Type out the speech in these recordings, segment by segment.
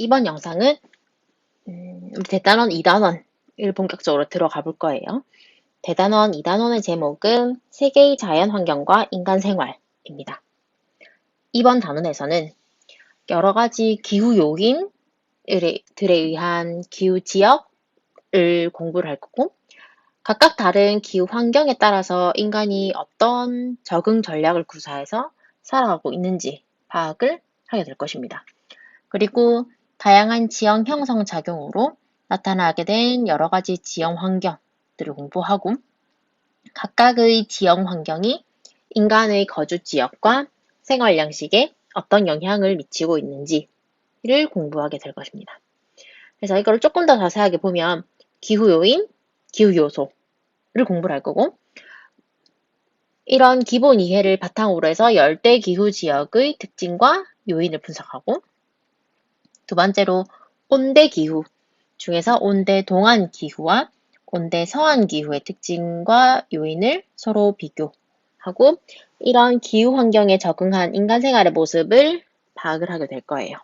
이번 영상은 대단원 2단원을 본격적으로 들어가 볼 거예요. 대단원 2단원의 제목은 세계의 자연환경과 인간생활입니다. 이번 단원에서는 여러 가지 기후 요인들에 의한 기후 지역을 공부를 할 거고, 각각 다른 기후 환경에 따라서 인간이 어떤 적응 전략을 구사해서 살아가고 있는지 파악을 하게 될 것입니다. 그리고 다양한 지형 형성 작용으로 나타나게 된 여러 가지 지형 환경들을 공부하고, 각각의 지형 환경이 인간의 거주 지역과 생활 양식에 어떤 영향을 미치고 있는지를 공부하게 될 것입니다. 그래서 이걸 조금 더 자세하게 보면 기후 요인, 기후 요소를 공부를 할 거고, 이런 기본 이해를 바탕으로 해서 열대 기후 지역의 특징과 요인을 분석하고, 두 번째로 온대 기후 중에서 온대 동안 기후와 온대 서안 기후의 특징과 요인을 서로 비교하고, 이런 기후 환경에 적응한 인간 생활의 모습을 파악을 하게 될 거예요.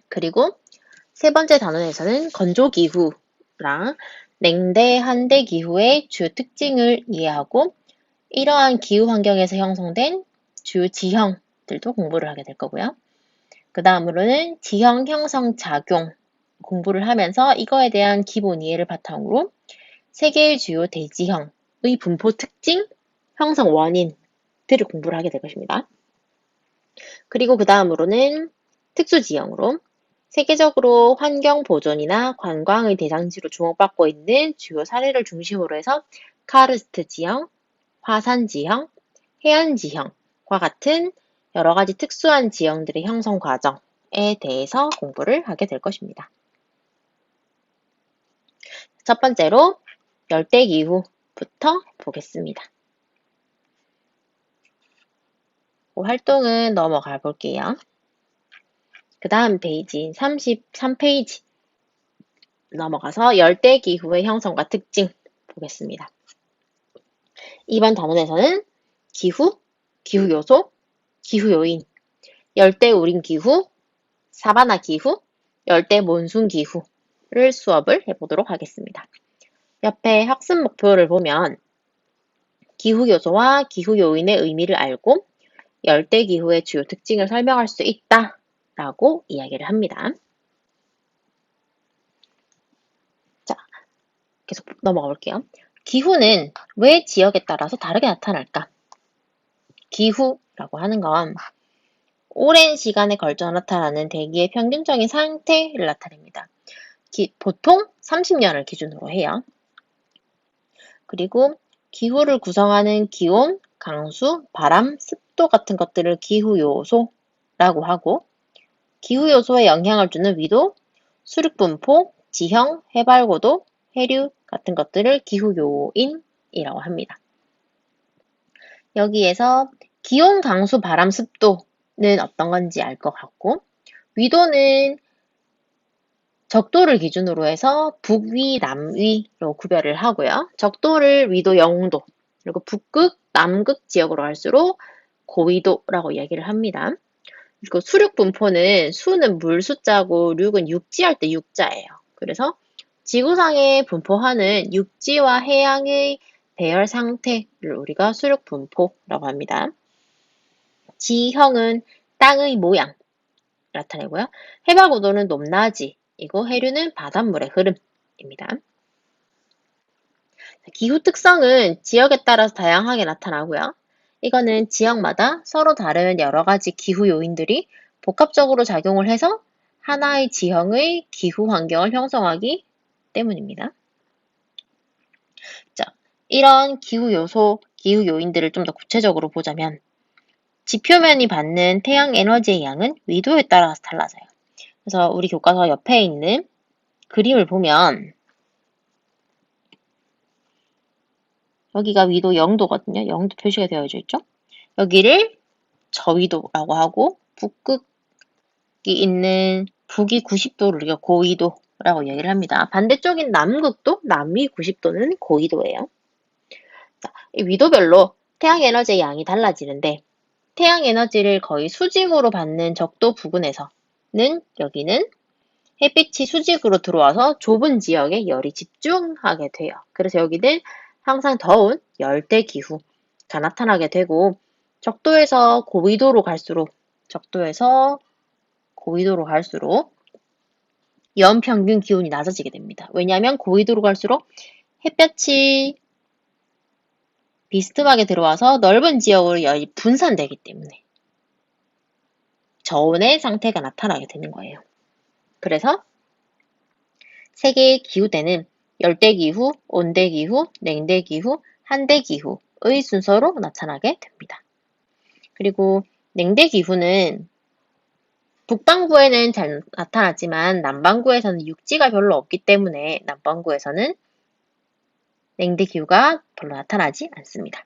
그리고 세 번째 단원에서는 건조 기후랑 냉대 한대 기후의 주요 특징을 이해하고, 이러한 기후 환경에서 형성된 주요 지형들도 공부를 하게 될 거고요. 그 다음으로는 지형 형성 작용 공부를 하면서 이거에 대한 기본 이해를 바탕으로 세계의 주요 대지형의 분포 특징, 형성 원인들을 공부를 하게 될 것입니다. 그리고 그 다음으로는 특수지형으로 세계적으로 환경 보존이나 관광의 대상지로 주목받고 있는 주요 사례를 중심으로 해서 카르스트 지형, 화산 지형, 해안 지형과 같은 여러 가지 특수한 지형들의 형성 과정에 대해서 공부를 하게 될 것입니다. 첫 번째로 열대기후부터 보겠습니다. 활동은 넘어가 볼게요. 그 다음 페이지인 33페이지 넘어가서 열대기후의 형성과 특징 보겠습니다. 이번 단원에서는 기후, 기후요소, 기후요인, 열대우림 기후, 사바나 기후, 열대몬순 기후를 수업을 해보도록 하겠습니다. 옆에 학습 목표를 보면 기후요소와 기후요인의 의미를 알고 열대기후의 주요 특징을 설명할 수 있다라고 이야기를 합니다. 자, 계속 넘어가 볼게요. 기후는 왜 지역에 따라서 다르게 나타날까? 기후라고 하는 건 오랜 시간에 걸쳐 나타나는 대기의 평균적인 상태를 나타냅니다. 보통 30년을 기준으로 해요. 그리고 기후를 구성하는 기온, 강수, 바람, 습도 같은 것들을 기후요소라고 하고, 기후요소에 영향을 주는 위도, 수륙분포, 지형, 해발고도, 해류 같은 것들을 기후요인이라고 합니다. 여기에서 기온, 강수, 바람, 습도는 어떤 건지 알 것 같고, 위도는 적도를 기준으로 해서 북위, 남위로 구별을 하고요. 적도를 위도 0도, 그리고 북극, 남극 지역으로 할수록 고위도라고 이야기를 합니다. 그리고 수륙 분포는 수는 물 숫자고 륙은 육지할 때 육자예요. 그래서 지구상에 분포하는 육지와 해양의 배열 상태를 우리가 수륙 분포라고 합니다. 지형은 땅의 모양 나타내고요. 해발고도는 높낮이이고 해류는 바닷물의 흐름입니다. 기후 특성은 지역에 따라서 다양하게 나타나고요. 이거는 지역마다 서로 다른 여러 가지 기후 요인들이 복합적으로 작용을 해서 하나의 지형의 기후 환경을 형성하기 때문입니다. 자, 이런 기후 요소, 기후 요인들을 좀 더 구체적으로 보자면 지표면이 받는 태양 에너지의 양은 위도에 따라서 달라져요. 그래서 우리 교과서 옆에 있는 그림을 보면 여기가 위도 0도거든요. 0도 표시가 되어져 있죠. 여기를 저위도라고 하고 북극이 있는 북이 90도를 우리가 고위도라고 얘기를 합니다. 반대쪽인 남극도 남위 90도는 고위도예요. 자, 이 위도별로 태양 에너지의 양이 달라지는데 태양 에너지를 거의 수직으로 받는 적도 부근에서 여기는 햇빛이 수직으로 들어와서 좁은 지역에 열이 집중하게 돼요. 그래서 여기는 항상 더운 열대 기후가 나타나게 되고 적도에서 고위도로 갈수록 연평균 기온이 낮아지게 됩니다. 왜냐하면 고위도로 갈수록 햇볕이 비스듬하게 들어와서 넓은 지역으로 열이 분산되기 때문에 저온의 상태가 나타나게 되는 거예요. 그래서 세계의 기후대는 열대기후, 온대기후, 냉대기후, 한대기후의 순서로 나타나게 됩니다. 그리고 냉대기후는 북반구에는 잘 나타나지만 남반구에서는 육지가 별로 없기 때문에 남반구에서는 냉대기후가 별로 나타나지 않습니다.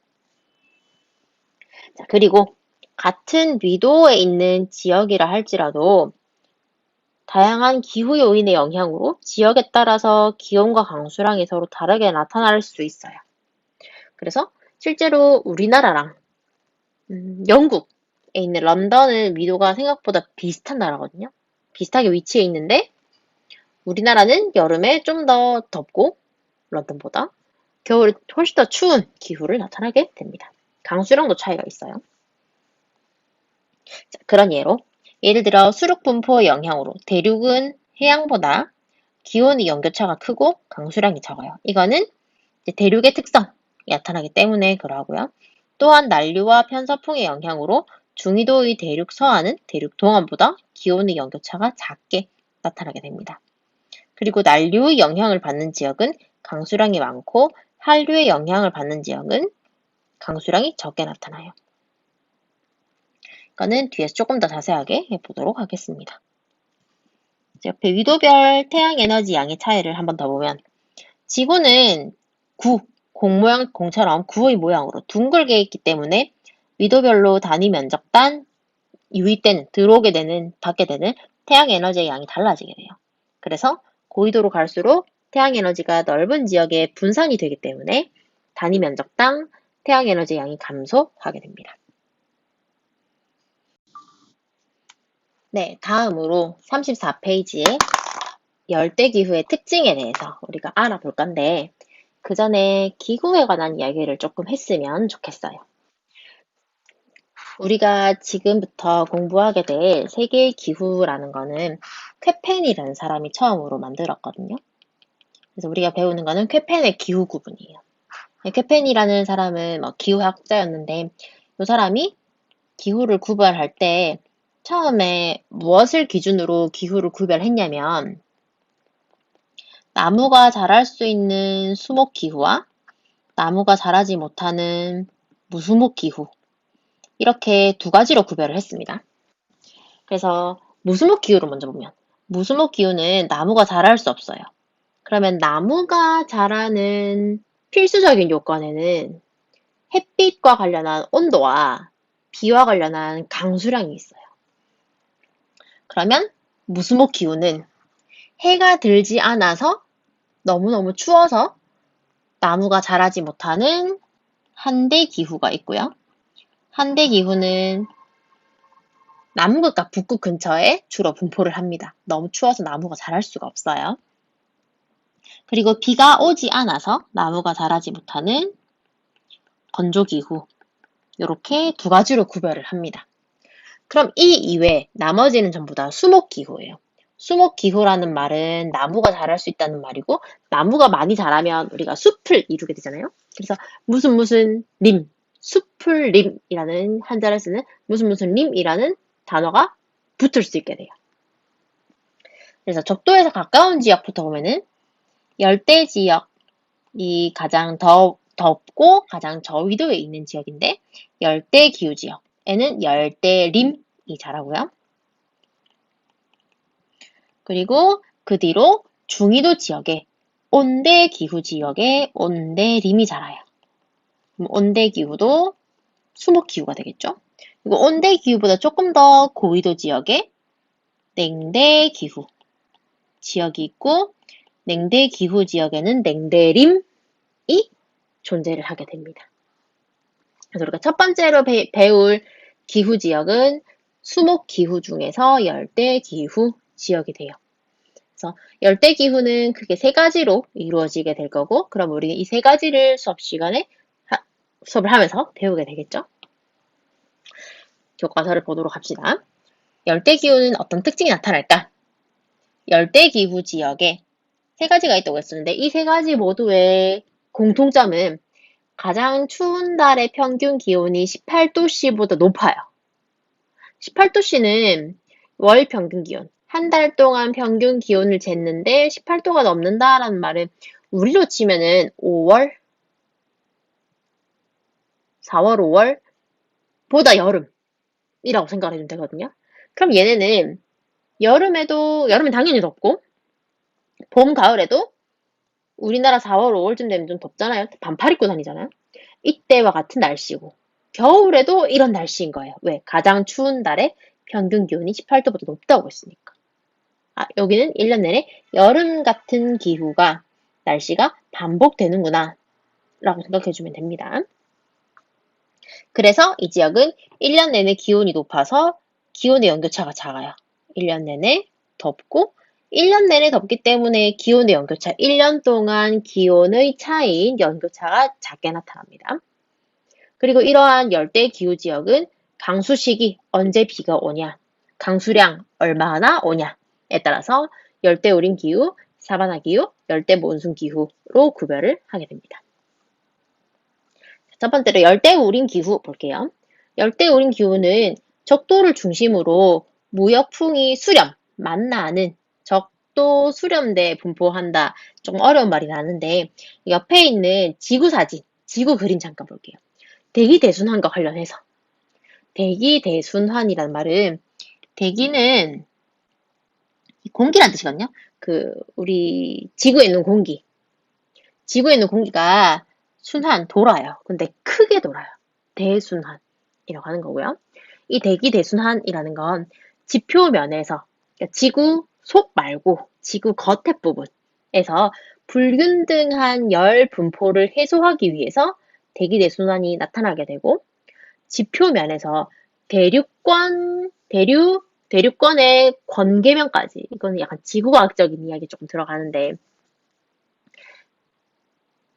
자, 그리고 같은 위도에 있는 지역이라 할지라도 다양한 기후 요인의 영향으로 지역에 따라서 기온과 강수량이 서로 다르게 나타날 수 있어요. 그래서 실제로 우리나라랑 영국에 있는 런던은 위도가 생각보다 비슷한 나라거든요. 비슷하게 위치해 있는데 우리나라는 여름에 좀 더 덥고 런던보다 겨울에 훨씬 더 추운 기후를 나타나게 됩니다. 강수량도 차이가 있어요. 자, 그런 예를 들어 수륙 분포의 영향으로 대륙은 해양보다 기온의 연교차가 크고 강수량이 적어요. 이거는 대륙의 특성이 나타나기 때문에 그러하고요. 또한 난류와 편서풍의 영향으로 중위도의 대륙 서안은 대륙 동안보다 기온의 연교차가 작게 나타나게 됩니다. 그리고 난류의 영향을 받는 지역은 강수량이 많고 한류의 영향을 받는 지역은 강수량이 적게 나타나요. 이거는 뒤에서 조금 더 자세하게 해보도록 하겠습니다. 옆에 위도별 태양에너지 양의 차이를 한번 더 보면 지구는 공 모양 공처럼 구의 모양으로 둥글게 있기 때문에 위도별로 단위 면적당 유입되는, 들어오게 되는, 받게 되는 태양에너지의 양이 달라지게 돼요. 그래서 고위도로 갈수록 태양에너지가 넓은 지역에 분산이 되기 때문에 단위 면적당 태양에너지 양이 감소하게 됩니다. 네, 다음으로 34페이지에 열대기후의 특징에 대해서 우리가 알아볼 건데 그 전에 기후에 관한 이야기를 조금 했으면 좋겠어요. 우리가 지금부터 공부하게 될 세계의 기후라는 거는 쾌펜이라는 사람이 처음으로 만들었거든요. 그래서 우리가 배우는 거는 쾌펜의 기후 구분이에요. 쾌펜이라는 사람은 기후학자였는데 이 사람이 기후를 구별할 때 처음에 무엇을 기준으로 기후를 구별했냐면 나무가 자랄 수 있는 수목기후와 나무가 자라지 못하는 무수목기후 이렇게 두 가지로 구별을 했습니다. 그래서 무수목기후를 먼저 보면 무수목기후는 나무가 자랄 수 없어요. 그러면 나무가 자라는 필수적인 요건에는 햇빛과 관련한 온도와 비와 관련한 강수량이 있어요. 그러면 무수목기후는 해가 들지 않아서 너무너무 추워서 나무가 자라지 못하는 한대기후가 있고요. 한대기후는 남극과 북극 근처에 주로 분포를 합니다. 너무 추워서 나무가 자랄 수가 없어요. 그리고 비가 오지 않아서 나무가 자라지 못하는 건조기후 이렇게 두 가지로 구별을 합니다. 그럼 이 이외에 나머지는 전부 다 수목기후예요. 수목기후라는 말은 나무가 자랄 수 있다는 말이고 나무가 많이 자라면 우리가 숲을 이루게 되잖아요. 그래서 무슨 림, 숲을림이라는 한자를 쓰는 무슨 림이라는 단어가 붙을 수 있게 돼요. 그래서 적도에서 가까운 지역부터 보면은 열대 지역이 가장 덥고 가장 저위도에 있는 지역인데 열대 기후 지역에는 열대림이 자라고요. 그리고 그 뒤로 중위도 지역에 온대 기후 지역에 온대림이 자라요. 그럼 온대 기후도 수목 기후가 되겠죠. 그리고 온대 기후보다 조금 더 고위도 지역에 냉대 기후 지역이 있고 냉대 기후 지역에는 냉대림이 존재를 하게 됩니다. 그래서 우리가 첫 번째로 배울 기후 지역은 수목기후 중에서 열대기후 지역이 돼요. 그래서 열대기후는 크게 세 가지로 이루어지게 될 거고, 그럼 우리는 이 세 가지를 수업 시간에 수업을 하면서 배우게 되겠죠? 교과서를 보도록 합시다. 열대기후는 어떤 특징이 나타날까? 열대기후 지역에 세 가지가 있다고 했었는데, 이 세 가지 모두의 공통점은 가장 추운 달의 평균 기온이 18도씨보다 높아요. 18도씨는 월 평균 기온, 한 달 동안 평균 기온을 쟀는데 18도가 넘는다라는 말은 우리로 치면은 5월, 4월, 5월 보다 여름이라고 생각을 해주면 되거든요. 그럼 얘네는 여름은 당연히 덥고, 봄, 가을에도 우리나라 4월, 5월쯤 되면 좀 덥잖아요. 반팔 입고 다니잖아요. 이때와 같은 날씨고, 겨울에도 이런 날씨인 거예요. 왜? 가장 추운 달에 평균 기온이 18도보다 높다고 했으니까. 여기는 1년 내내 여름 같은 기후가, 날씨가 반복되는구나 라고 생각해주면 됩니다. 그래서 이 지역은 1년 내내 기온이 높아서 기온의 연교차가 작아요. 1년 내내 덥고 1년 내내 덥기 때문에 기온의 연교차, 1년 동안 기온의 차이인 연교차가 작게 나타납니다. 그리고 이러한 열대 기후 지역은 강수 시기, 언제 비가 오냐, 강수량 얼마나 오냐에 따라서 열대 우림 기후, 사바나 기후, 열대 몬순 기후로 구별을 하게 됩니다. 첫 번째로 열대 우림 기후 볼게요. 열대 우림 기후는 적도를 중심으로 무역풍이 수렴, 만나는 적도 수렴대 분포한다. 조금 어려운 말이 나는데 옆에 있는 지구 사진, 지구 그림 잠깐 볼게요. 대기대순환과 관련해서. 대기대순환이라는 말은, 대기는 공기란 뜻이거든요. 우리 지구에 있는 공기. 지구에 있는 공기가 돌아요. 근데 크게 돌아요. 대순환이라고 하는 거고요. 이 대기대순환이라는 건 지표면에서, 그러니까 지구 속 말고 지구 겉에 부분에서 불균등한 열 분포를 해소하기 위해서 대기대순환이 나타나게 되고, 지표면에서 대륙권의 권계면까지, 이거는 약간 지구과학적인 이야기 조금 들어가는데,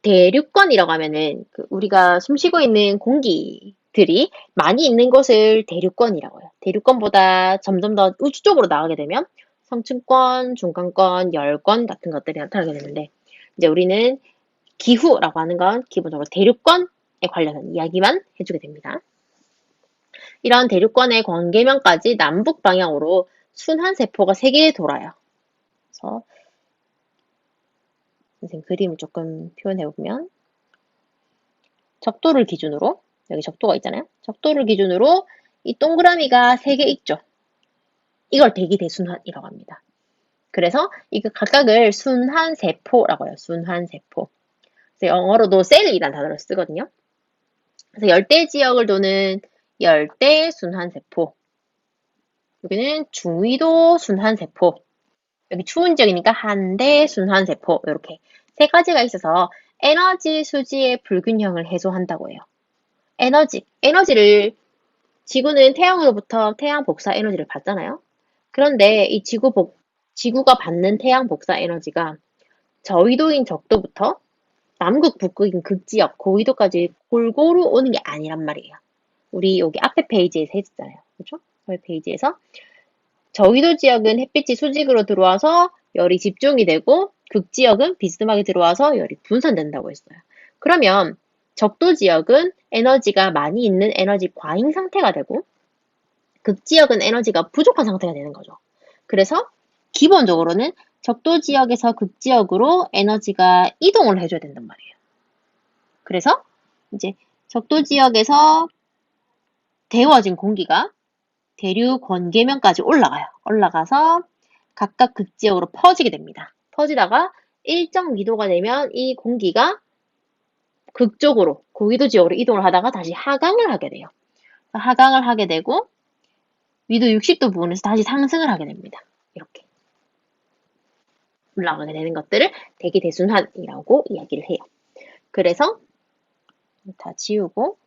대륙권이라고 하면은 우리가 숨쉬고 있는 공기들이 많이 있는 곳을 대륙권이라고 해요. 대륙권보다 점점 더 우주 쪽으로 나가게 되면 성층권, 중간권, 열권 같은 것들이 나타나게 되는데, 이제 우리는 기후라고 하는 건 기본적으로 대륙권에 관련한 이야기만 해주게 됩니다. 이런 대륙권의 광계면까지 남북 방향으로 순환세포가 3개 돌아요. 그래서 선생님 그림을 조금 표현해보면, 적도를 기준으로, 여기 적도가 있잖아요. 적도를 기준으로 이 동그라미가 3개 있죠. 이걸 대기대순환이라고 합니다. 그래서 이거 각각을 순환세포라고 해요. 순환세포. 그래서 영어로도 셀이라는 단어를 쓰거든요. 그래서 열대 지역을 도는 열대순환세포, 여기는 중위도 순환세포, 여기 추운 지역이니까 한대순환세포, 이렇게 세 가지가 있어서 에너지 수지의 불균형을 해소한다고 해요. 에너지를, 지구는 태양으로부터 태양 복사 에너지를 받잖아요. 그런데 이 지구가 받는 태양 복사 에너지가 저위도인 적도부터 남극, 북극인 극지역, 고위도까지 골고루 오는 게 아니란 말이에요. 우리 여기 앞에 페이지에서 했었잖아요. 그죠? 앞에 페이지에서 저위도 지역은 햇빛이 수직으로 들어와서 열이 집중이 되고, 극지역은 비스듬하게 들어와서 열이 분산된다고 했어요. 그러면 적도 지역은 에너지가 많이 있는 에너지 과잉 상태가 되고, 극지역은 에너지가 부족한 상태가 되는 거죠. 그래서 기본적으로는 적도 지역에서 극지역으로 에너지가 이동을 해줘야 된단 말이에요. 그래서 이제 적도 지역에서 데워진 공기가 대륙 권계면까지 올라가요. 올라가서 각각 극지역으로 퍼지게 됩니다. 퍼지다가 일정 위도가 되면 이 공기가 극쪽으로, 고위도 지역으로 이동을 하다가 다시 하강을 하게 돼요. 하강을 하게 되고 위도 60도 부근에서 다시 상승을 하게 됩니다. 이렇게 올라가게 되는 것들을 대기대순환이라고 이야기를 해요. 그래서 다 지우고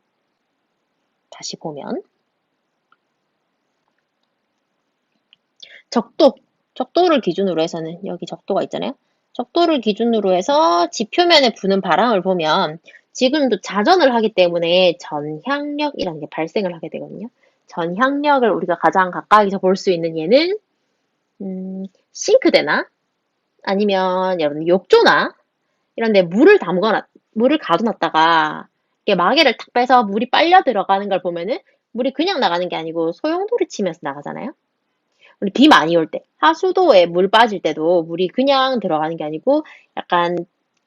다시 보면, 적도를 기준으로 해서는 여기 적도가 있잖아요. 적도를 기준으로 해서 지표면에 부는 바람을 보면 지금도 자전을 하기 때문에 전향력이라는 게 발생을 하게 되거든요. 전향력을 우리가 가장 가까이서 볼 수 있는 얘는 싱크대나 아니면 여러분 욕조나 이런 데 물을 가둬놨다가 이렇게 마개를 탁 빼서 물이 빨려 들어가는 걸 보면은 물이 그냥 나가는 게 아니고 소용돌이 치면서 나가잖아요. 우리 비 많이 올 때, 하수도에 물 빠질 때도 물이 그냥 들어가는 게 아니고 약간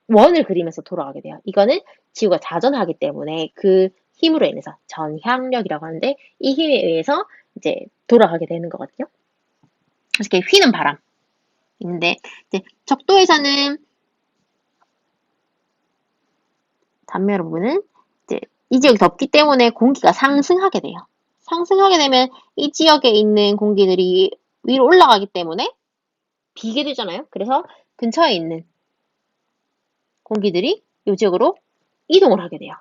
원을 그리면서 돌아가게 돼요. 이거는 지구가 자전하기 때문에 그 힘으로 인해서 전향력이라고 하는데 이 힘에 의해서 이제 돌아가게 되는 거거든요. 그래서 이렇게 휘는 바람 있는데 이제 적도에서는 단면을 보면은 이제 이 지역이 덥기 때문에 공기가 상승하게 돼요. 상승하게 되면 이 지역에 있는 공기들이 위로 올라가기 때문에 비게 되잖아요. 그래서 근처에 있는 공기들이 이 지역으로 이동을 하게 돼요.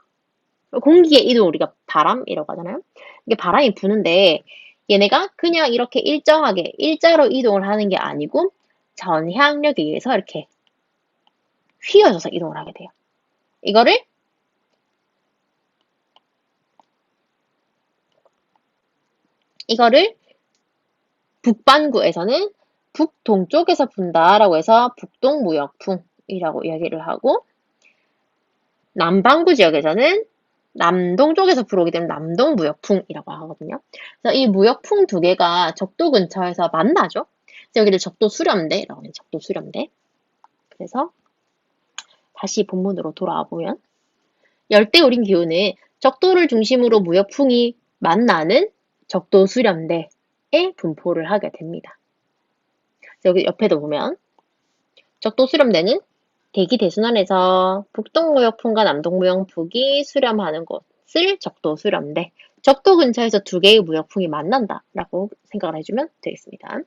공기의 이동을 우리가 바람이라고 하잖아요. 이게 바람이 부는데 얘네가 그냥 이렇게 일정하게 일자로 이동을 하는 게 아니고 전향력에 의해서 이렇게 휘어져서 이동을 하게 돼요. 이거를 북반구에서는 북동쪽에서 분다라고 해서 북동무역풍이라고 이야기를 하고 남반구 지역에서는 남동쪽에서 불어오게 되면 남동무역풍이라고 하거든요. 그래서 이 무역풍 두 개가 적도 근처에서 만나죠. 여기를 적도수렴대라고 해요. 적도수렴대. 그래서 다시 본문으로 돌아와 보면 열대우림 기후는 적도를 중심으로 무역풍이 만나는 적도수렴대에 분포를 하게 됩니다. 여기 옆에도 보면 적도수렴대는 대기 대순환에서 북동무역풍과 남동무역풍이 수렴하는 곳을 적도수렴대, 적도 근처에서 두 개의 무역풍이 만난다라고 생각을 해주면 되겠습니다.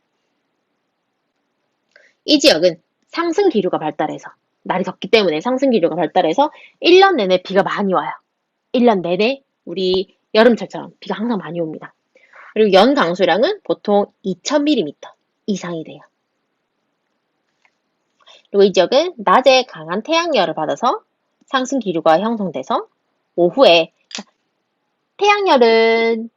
이 지역은 상승 기류가 발달해서 날이 덥기 때문에 상승 기류가 발달해서 1년 내내 비가 많이 와요. 1년 내내 우리 여름철처럼 비가 항상 많이 옵니다. 그리고 연 강수량은 보통 2000mm 이상이 돼요. 그리고 이 지역은 낮에 강한 태양열을 받아서 상승 기류가 형성돼서 오후에 태양열은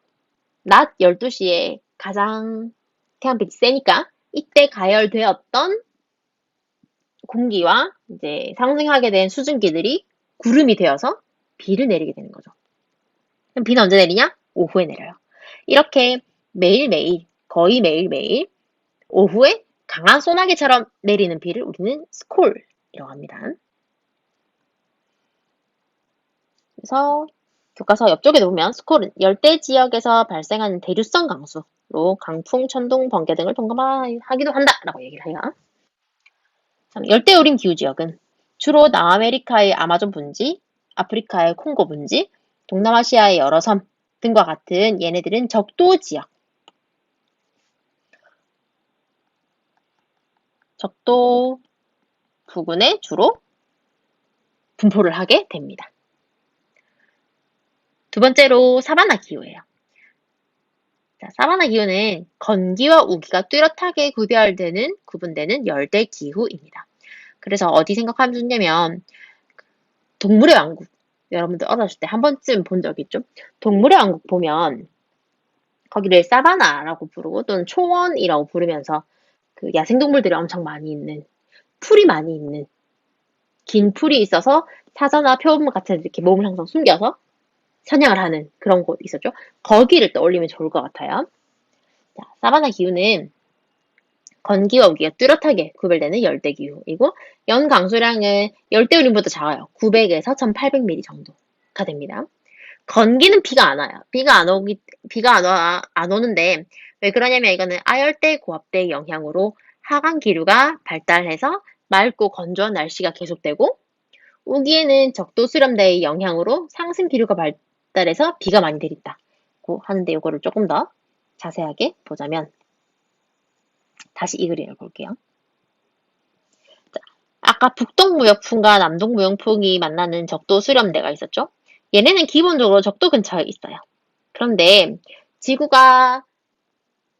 낮 12시에 가장 태양빛이 세니까 이때 가열되었던 공기와 이제 상승하게 된 수증기들이 구름이 되어서 비를 내리게 되는 거죠. 그럼 비는 언제 내리냐? 오후에 내려요. 이렇게 매일매일, 거의 매일매일 오후에 강한 소나기처럼 내리는 비를 우리는 스콜이라고 합니다. 그래서 교과서 옆쪽에 보면 스콜은 열대 지역에서 발생하는 대류성 강수로 강풍, 천둥, 번개 등을 동감하기도 한다라고 얘기를 해요. 열대우림 기후지역은 주로 남아메리카의 아마존 분지, 아프리카의 콩고 분지, 동남아시아의 여러 섬 등과 같은 얘네들은 적도 부근에 주로 분포를 하게 됩니다. 두 번째로 사바나 기후예요. 자, 사바나 기후는 건기와 우기가 뚜렷하게 구분되는 열대 기후입니다. 그래서 어디 생각하면 좋냐면 동물의 왕국 여러분들 어렸을 때 한 번쯤 본 적 있죠? 동물의 왕국 보면 거기를 사바나라고 부르고 또는 초원이라고 부르면서 그 야생동물들이 엄청 많이 있는 풀이 많이 있는 긴 풀이 있어서 사자나 표범 같은 이렇게 몸을 항상 숨겨서 사냥을 하는 그런 곳 있었죠. 거기를 떠올리면 좋을 것 같아요. 자, 사바나 기후는 건기와 우기가 뚜렷하게 구별되는 열대기후이고 연 강수량은 열대우림보다 작아요. 900에서 1800mm 정도가 됩니다. 건기는 비가 안 와요. 비가 안 오는데 왜 그러냐면 이거는 아열대 고압대의 영향으로 하강 기류가 발달해서 맑고 건조한 날씨가 계속되고 우기에는 적도 수렴대의 영향으로 상승 기류가 발달해서 비가 많이 내린다고 하는데 이거를 조금 더 자세하게 보자면 다시 이 그림을 볼게요. 자, 아까 북동무역풍과 남동무역풍이 만나는 적도 수렴대가 있었죠? 얘네는 기본적으로 적도 근처에 있어요. 그런데 지구가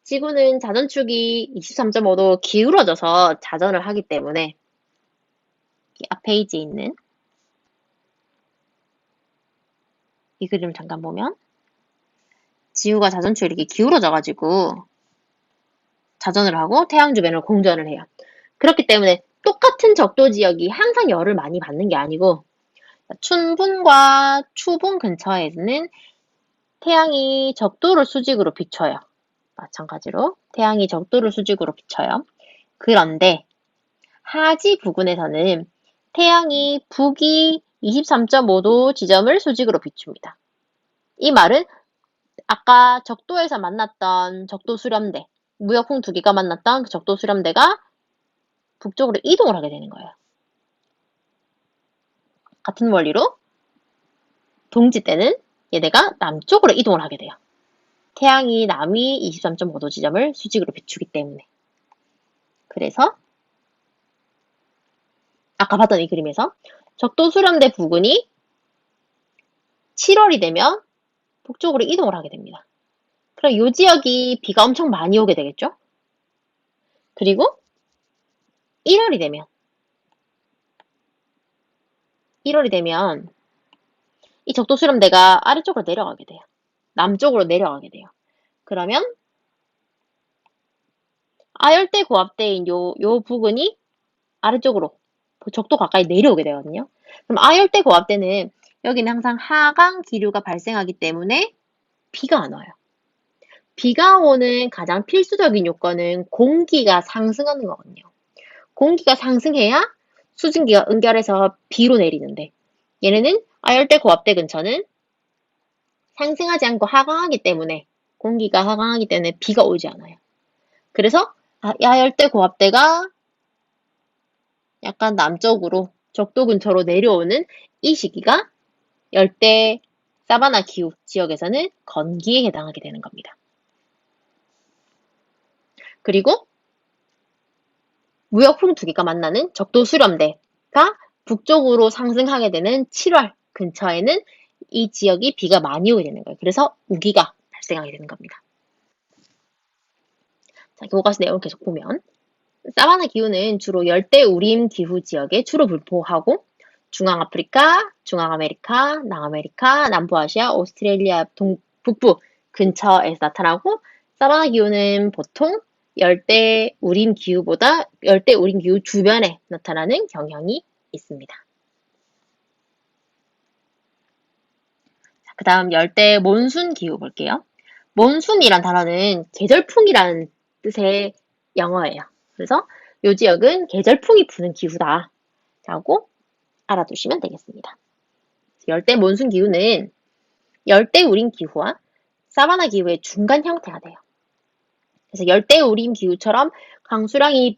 지구는 자전축이 23.5도 기울어져서 자전을 하기 때문에 이 앞 페이지에 있는 이 그림을 잠깐 보면 지구가 자전축이 이렇게 기울어져가지고 자전을 하고 태양 주변으로 공전을 해요. 그렇기 때문에 똑같은 적도 지역이 항상 열을 많이 받는 게 아니고 춘분과 추분 근처에는 태양이 적도를 수직으로 비춰요. 마찬가지로 태양이 적도를 수직으로 비춰요. 그런데 하지 부근에서는 태양이 북위 23.5도 지점을 수직으로 비춥니다. 이 말은 아까 적도에서 만났던 적도 수렴대, 무역풍 두 개가 만났던 그 적도 수렴대가 북쪽으로 이동을 하게 되는 거예요. 같은 원리로 동지 때는 얘네가 남쪽으로 이동을 하게 돼요. 태양이 남위 23.5도 지점을 수직으로 비추기 때문에. 그래서 아까 봤던 이 그림에서 적도 수렴대 부근이 7월이 되면 북쪽으로 이동을 하게 됩니다. 그럼 이 지역이 비가 엄청 많이 오게 되겠죠? 그리고 1월이 되면 이 적도 수렴대가 아래쪽으로 내려가게 돼요. 남쪽으로 내려가게 돼요. 그러면 아열대 고압대인 요 부근이 아래쪽으로 적도 가까이 내려오게 되거든요. 그럼 아열대 고압대는 여기는 항상 하강 기류가 발생하기 때문에 비가 안 와요. 비가 오는 가장 필수적인 요건은 공기가 상승하는 거거든요. 공기가 상승해야 수증기가 응결해서 비로 내리는데 얘네는 아열대 고압대 근처는 상승하지 않고 하강하기 때문에 공기가 하강하기 때문에 비가 오지 않아요. 그래서 아열대 고압대가 약간 남쪽으로 적도 근처로 내려오는 이 시기가 열대 사바나 기후 지역에서는 건기에 해당하게 되는 겁니다. 그리고 무역풍 두 개가 만나는 적도 수렴대가 북쪽으로 상승하게 되는 7월 근처에는 이 지역이 비가 많이 오게 되는 거예요. 그래서 우기가 발생하게 되는 겁니다. 자, 교과서 내용 계속 보면 사바나 기후는 주로 열대 우림 기후 지역에 주로 분포하고 중앙아프리카, 중앙아메리카, 남아메리카, 남부아시아, 오스트레일리아 북부 근처에서 나타나고 사바나 기후는 보통 열대 우림 기후보다 열대 우림 기후 주변에 나타나는 경향이 있습니다. 그 다음 열대 몬순 기후 볼게요. 몬순이란 단어는 계절풍이라는 뜻의 영어예요. 그래서 이 지역은 계절풍이 부는 기후다 라고 알아두시면 되겠습니다. 열대 몬순 기후는 열대 우림 기후와 사바나 기후의 중간 형태가 돼요. 그래서 열대 우림 기후처럼 강수량이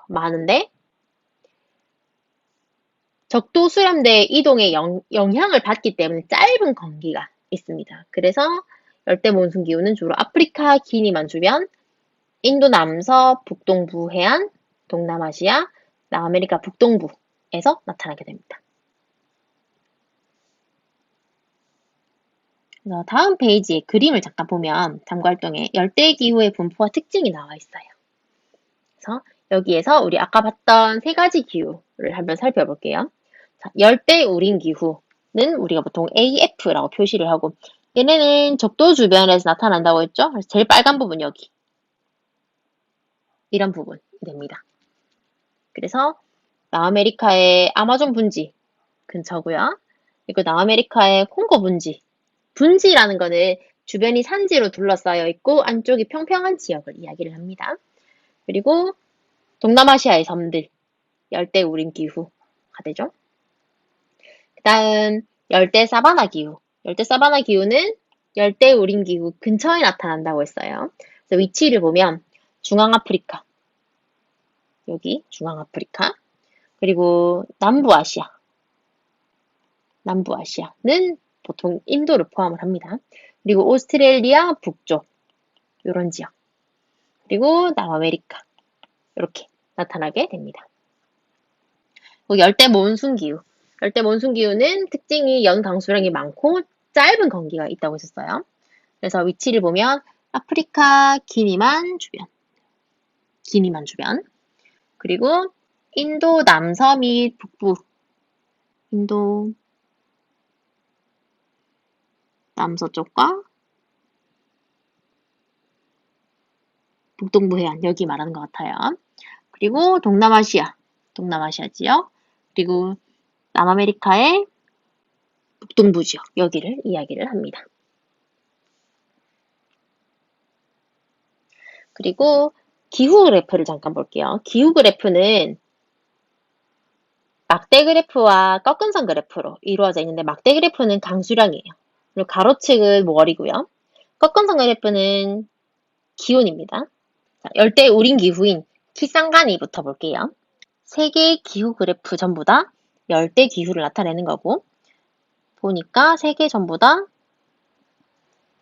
많은데 적도 수렴대 이동에 영향을 받기 때문에 짧은 건기가 있습니다. 그래서 열대 몬순 기후는 주로 아프리카 기니만 주변, 인도 남서 북동부 해안, 동남아시아, 남아메리카 북동부에서 나타나게 됩니다. 다음 페이지에 그림을 잠깐 보면 잠구활동에 열대기후의 분포와 특징이 나와 있어요. 그래서 여기에서 우리 아까 봤던 세 가지 기후를 한번 살펴볼게요. 자, 열대우림 기후는 우리가 보통 AF라고 표시를 하고 얘네는 적도 주변에서 나타난다고 했죠? 그래서 제일 빨간 부분 여기 이런 부분이 됩니다. 그래서 남아메리카의 아마존 분지 근처고요. 그리고 남아메리카의 콩고 분지라는 거는 주변이 산지로 둘러싸여 있고 안쪽이 평평한 지역을 이야기를 합니다. 그리고 동남아시아의 섬들, 열대 우림 기후가 되죠. 그 다음 열대 사바나 기후. 열대 사바나 기후는 열대 우림 기후 근처에 나타난다고 했어요. 그래서 위치를 보면 중앙아프리카, 여기 중앙아프리카, 그리고 남부아시아는 보통 인도를 포함을 합니다. 그리고 오스트레일리아 북쪽 이런 지역, 그리고 남아메리카 이렇게 나타나게 됩니다. 열대 몬순 기후. 열대 몬순 기후는 특징이 연 강수량이 많고 짧은 건기가 있다고 했었어요. 그래서 위치를 보면 아프리카 기니만 주변. 그리고 인도 남서 및 북부, 인도 남서 쪽과 북동부 해안, 여기 말하는 것 같아요. 그리고 동남아시아 지역, 그리고 남아메리카의 북동부 지역, 여기를 이야기를 합니다. 그리고 기후 그래프를 잠깐 볼게요. 기후 그래프는 막대 그래프와 꺾은선 그래프로 이루어져 있는데, 막대 그래프는 강수량이에요. 그리고 가로축은 월이고요. 꺾은선 그래프는 기온입니다. 자, 열대 우림 기후인 키상간이부터 볼게요. 세계의 기후 그래프 전부 다 열대 기후를 나타내는 거고, 보니까 세계 전부 다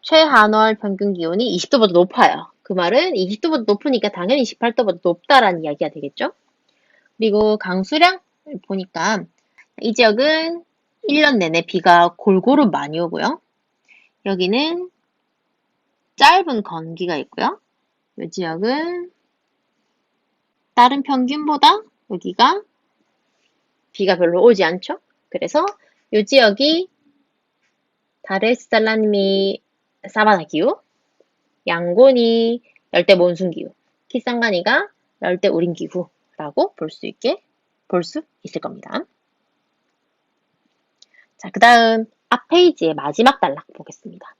최한월 평균 기온이 20도보다 높아요. 그 말은 20도보다 높으니까 당연히 18도보다 높다라는 이야기가 되겠죠? 그리고 강수량 보니까 이 지역은 1년 내내 비가 골고루 많이 오고요. 여기는 짧은 건기가 있고요. 이 지역은 다른 평균보다 여기가 비가 별로 오지 않죠. 그래서 이 지역이 다레스살라미 사바나 기후, 양곤이 열대 몬순 기후, 키상가니가 열대 우림 기후라고 볼 수 있을 겁니다. 자, 그 다음 앞 페이지의 마지막 단락 보겠습니다.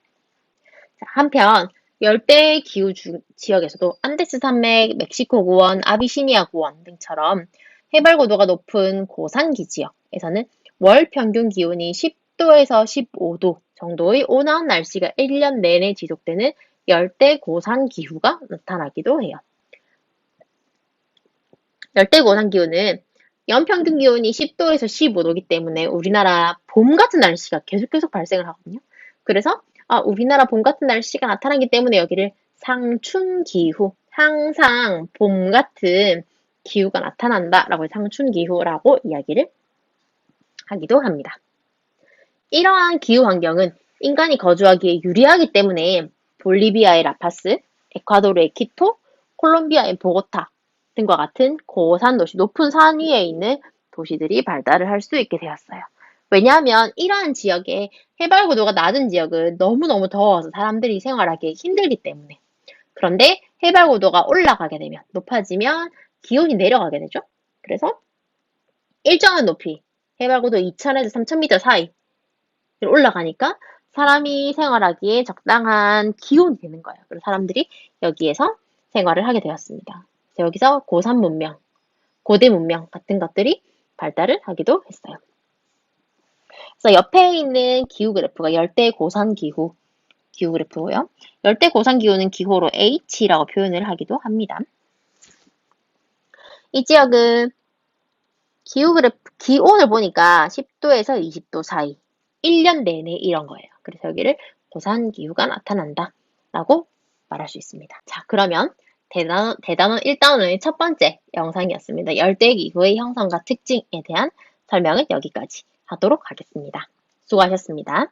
자, 한편 열대 기후 지역에서도 안데스 산맥, 멕시코 고원, 아비시니아 고원 등처럼 해발 고도가 높은 고산기 지역에서는 월 평균 기온이 10도에서 15도 정도의 온화한 날씨가 1년 내내 지속되는 열대 고산 기후가 나타나기도 해요. 열대 고산 기후는 연평균 기온이 10도에서 15도이기 때문에 우리나라 봄 같은 날씨가 계속 발생을 하거든요. 그래서 우리나라 봄 같은 날씨가 나타나기 때문에 여기를 상춘기후, 항상 봄 같은 기후가 나타난다라고 상춘기후라고 이야기를 하기도 합니다. 이러한 기후 환경은 인간이 거주하기에 유리하기 때문에 볼리비아의 라파스, 에콰도르의 키토, 콜롬비아의 보고타 등과 같은 고산 도시, 높은 산 위에 있는 도시들이 발달을 할 수 있게 되었어요. 왜냐하면 이러한 지역에 해발 고도가 낮은 지역은 너무너무 더워서 사람들이 생활하기 힘들기 때문에. 그런데 해발 고도가 올라가게 되면, 높아지면 기온이 내려가게 되죠. 그래서 일정한 높이, 해발 고도 2000에서 3000m 사이 올라가니까 사람이 생활하기에 적당한 기온이 되는 거예요. 그래서 사람들이 여기에서 생활을 하게 되었습니다. 여기서 고산 문명, 고대 문명 같은 것들이 발달을 하기도 했어요. 그래서 옆에 있는 기후 그래프가 열대 고산 기후 그래프고요. 열대 고산 기후는 기호로 H라고 표현을 하기도 합니다. 이 지역은 기후 그래프, 기온을 보니까 10도에서 20도 사이, 1년 내내 이런 거예요. 그래서 여기를 고산 기후가 나타난다 라고 말할 수 있습니다. 자, 그러면 대단원 1단원의 첫 번째 영상이었습니다. 열대기후의 형성과 특징에 대한 설명은 여기까지 하도록 하겠습니다. 수고하셨습니다.